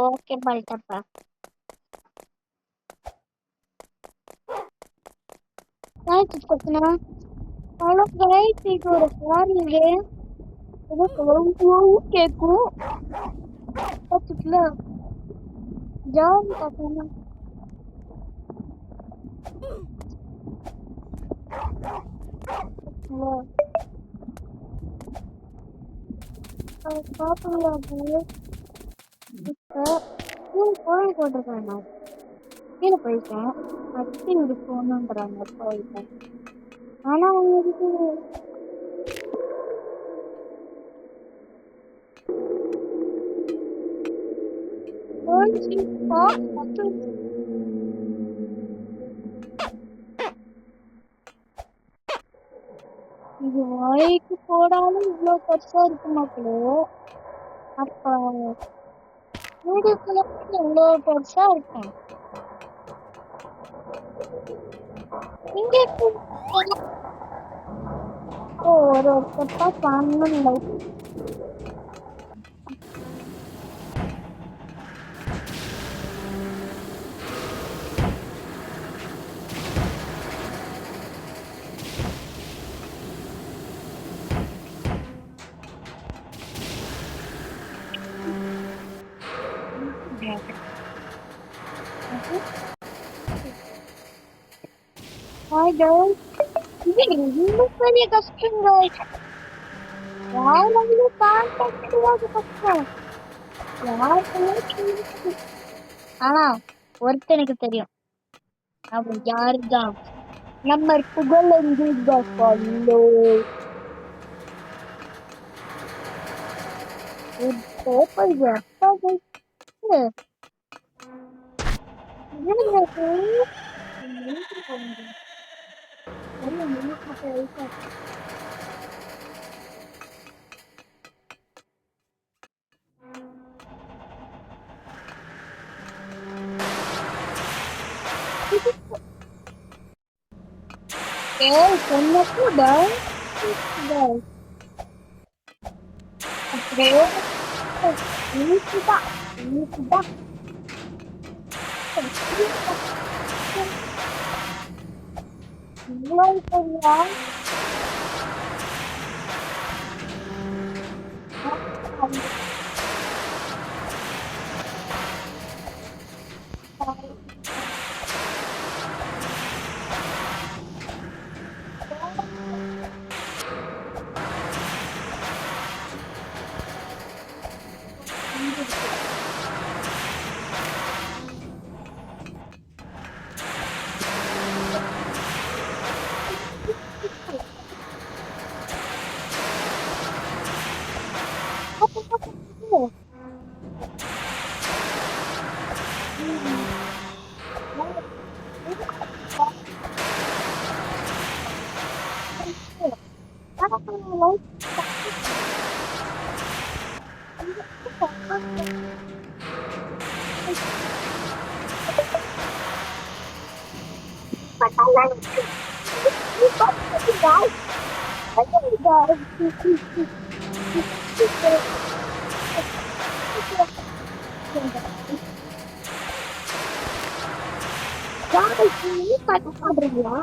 Okay பண்ணிட்டப்பா. அவ்வளோ வெரைட்டிஸோட பாருங்க. ஏதோ கலர்ஃபுல்லாவும் கேட்கும். பார்த்துக்கல ஜாம் பார்க்கணும். பார்க்கல இப்போ கோயில் போட்டிருக்கேன். நான் கீழே போயிட்டேன். அத்தி இங்க போகணுன்றாங்க போயிட்டேன். ஆனா அவங்களுக்கு இது வாய்க்கு போடாலும் இவ்வளவு பெருசா இருக்கு மக்களே. அப்ப வீடியோக்குள்ள இவ்வளவு பெருசா இருக்கும். இங்க ஒரு ஒருத்தப்பா பண்ணல. Hi guys. இது இன்னும் பெரிய கஷ்டம் guys. யாரும் கான்டாக்ட் கஷ்டம். ஆனா ஒருத்தனுக்கு தெரியும். அவன் யாருதான்? நம்ம புகழஞ்சு பல்லோ. பேப்பர் எப்பா பண்றீங்களா?